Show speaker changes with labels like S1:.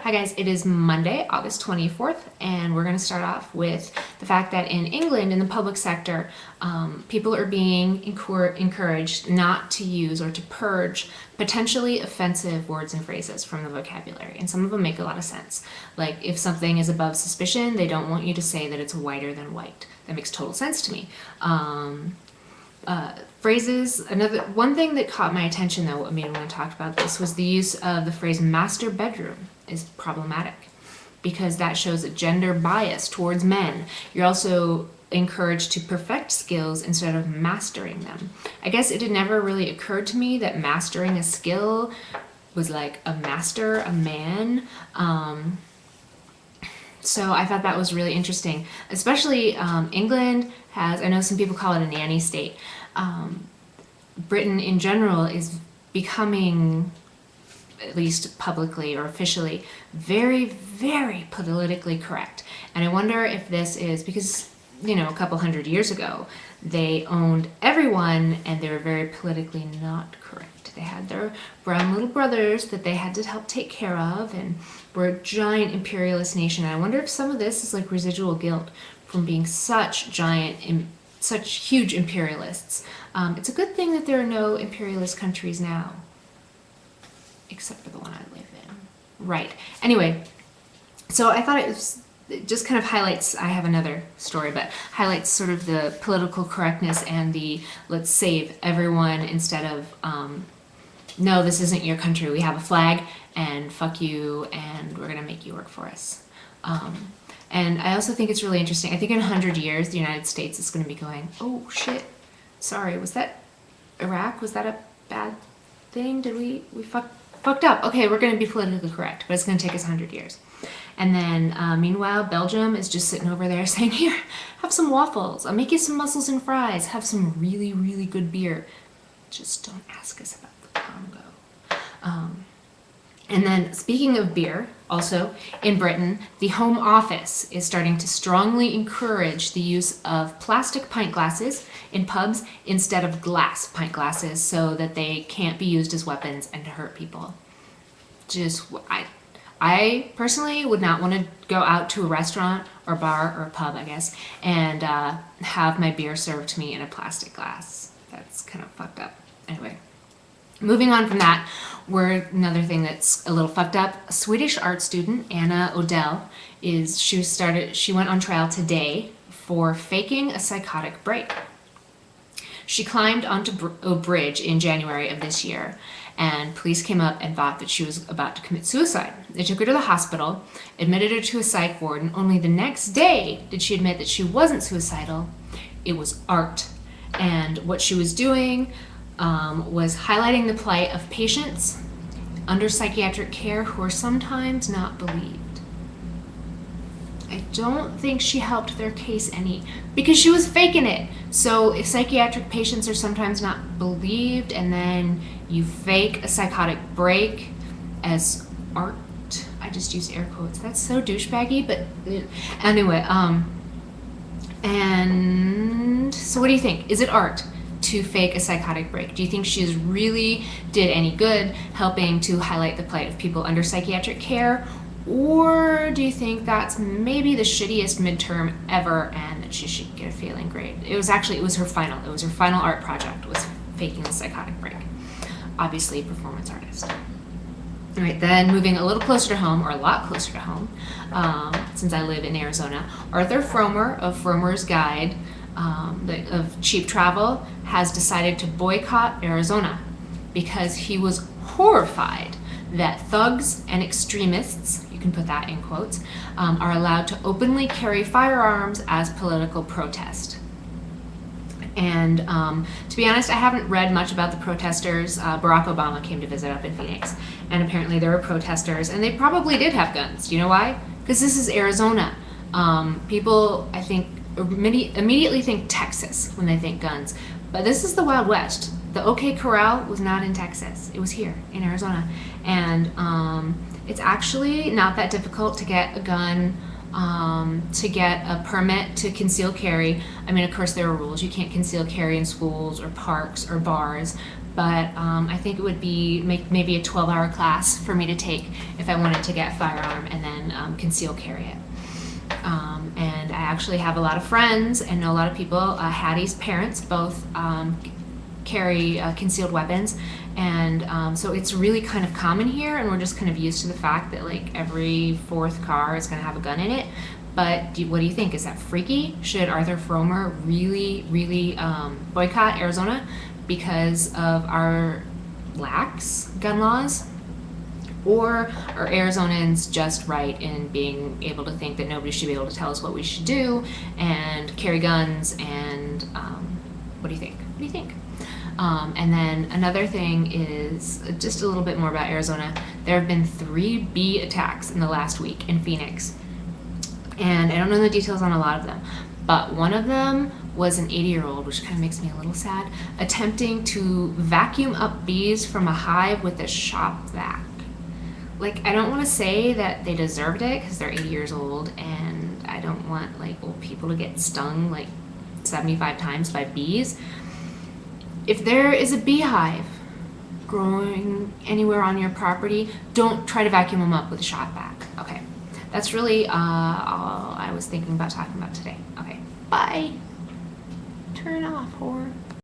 S1: Hi guys, it is Monday, August 24th, and we're going to start off with the fact that in England, in the public sector, people are being encouraged not to use or to purge potentially offensive words and phrases from the vocabulary. And some of them make a lot of sense. Like if something is above suspicion, they don't want you to say that it's whiter than white. That makes total sense to me. Phrases, one thing that caught my attention though, when I talked about this, was the use of the phrase master bedroom is problematic because that shows a gender bias towards men. You're also encouraged to perfect skills instead of mastering them. I guess it had never really occurred to me that mastering a skill was like a master, a man. So I thought that was really interesting, especially England has, I know some people call it a nanny state. Britain in general is becoming, at least publicly or officially, very, very politically correct. And I wonder if this is because, you know, a couple hundred years ago, they owned everyone and they were very politically not correct. They had their brown little brothers that they had to help take care of, and we're a giant imperialist nation. And I wonder if some of this is like residual guilt from being such huge imperialists. It's a good thing that there are no imperialist countries now, except for the one I live in. Right. Anyway, so I thought it just kind of highlights, I have another story, but highlights sort of the political correctness and the let's save everyone instead of, no, this isn't your country. We have a flag and fuck you and we're going to make you work for us. And I also think it's really interesting. I think in 100 years, the United States is going to be going, oh shit, sorry, was that Iraq? Was that a bad thing? Did we fucked up? Okay, we're going to be politically correct, but it's going to take us 100 years. And then meanwhile, Belgium is just sitting over there saying, here, have some waffles. I'll make you some mussels and fries. Have some really, really good beer. Just don't ask us about the Congo. And then, speaking of beer, also in Britain, the Home Office is starting to strongly encourage the use of plastic pint glasses in pubs instead of glass pint glasses so that they can't be used as weapons and to hurt people. I personally would not want to go out to a restaurant or bar or a pub, I guess, and have my beer served to me in a plastic glass. That's kind of fucked up. Anyway. Moving on from that, another thing that's a little fucked up. A Swedish art student, Anna Odell, she went on trial today for faking a psychotic break. She climbed onto a bridge in January of this year, and police came up and thought that she was about to commit suicide. They took her to the hospital, admitted her to a psych ward, and only the next day did she admit that she wasn't suicidal. It was art. And what she was doing was highlighting the plight of patients under psychiatric care who are sometimes not believed. I don't think she helped their case any because she was faking it. So if psychiatric patients are sometimes not believed and then you fake a psychotic break as art, I just used air quotes. That's so douchebaggy, but anyway, and so what do you think? Is it art to fake a psychotic break? Do you think she really did any good helping to highlight the plight of people under psychiatric care? Or do you think that's maybe the shittiest midterm ever and that she should get a failing grade? It was her final art project, was faking the psychotic break. Obviously a performance artist. All right, then moving a little closer to home, or a lot closer to home, since I live in Arizona, Arthur Fromer of Fromer's Guide of Cheap Travel has decided to boycott Arizona because he was horrified that thugs and extremists, you can put that in quotes, are allowed to openly carry firearms as political protest. And to be honest, I haven't read much about the protesters. Barack Obama came to visit up in Phoenix, and apparently there were protesters, and they probably did have guns. Do you know why? Because this is Arizona. People, I think, immediately think Texas when they think guns, but this is the Wild West. The OK Corral was not in Texas. It was here in Arizona, and it's actually not that difficult to get a gun, to get a permit to conceal carry. I mean, of course there are rules. You can't conceal carry in schools or parks or bars, but I think it would be maybe a 12-hour class for me to take if I wanted to get a firearm and then conceal carry it. And I actually have a lot of friends and know a lot of people. Hattie's parents both carry concealed weapons, and so it's really kind of common here, and we're just kind of used to the fact that like every fourth car is going to have a gun in it. But what do you think? Is that freaky? Should Arthur Fromer really, really boycott Arizona because of our lax gun laws? Or are Arizonans just right in being able to think that nobody should be able to tell us what we should do and carry guns? And what do you think? What do you think? And then another thing is just a little bit more about Arizona. There have been 3 bee attacks in the last week in Phoenix. And I don't know the details on a lot of them, but one of them was an 80-year-old, which kind of makes me a little sad, attempting to vacuum up bees from a hive with a shop vac. Like, I don't want to say that they deserved it because they're 80 years old, and I don't want like old people to get stung like 75 times by bees. If there is a beehive growing anywhere on your property, don't try to vacuum them up with a shop vac. Okay, that's really all I was thinking about talking about today. Okay, bye. Turn off, whore.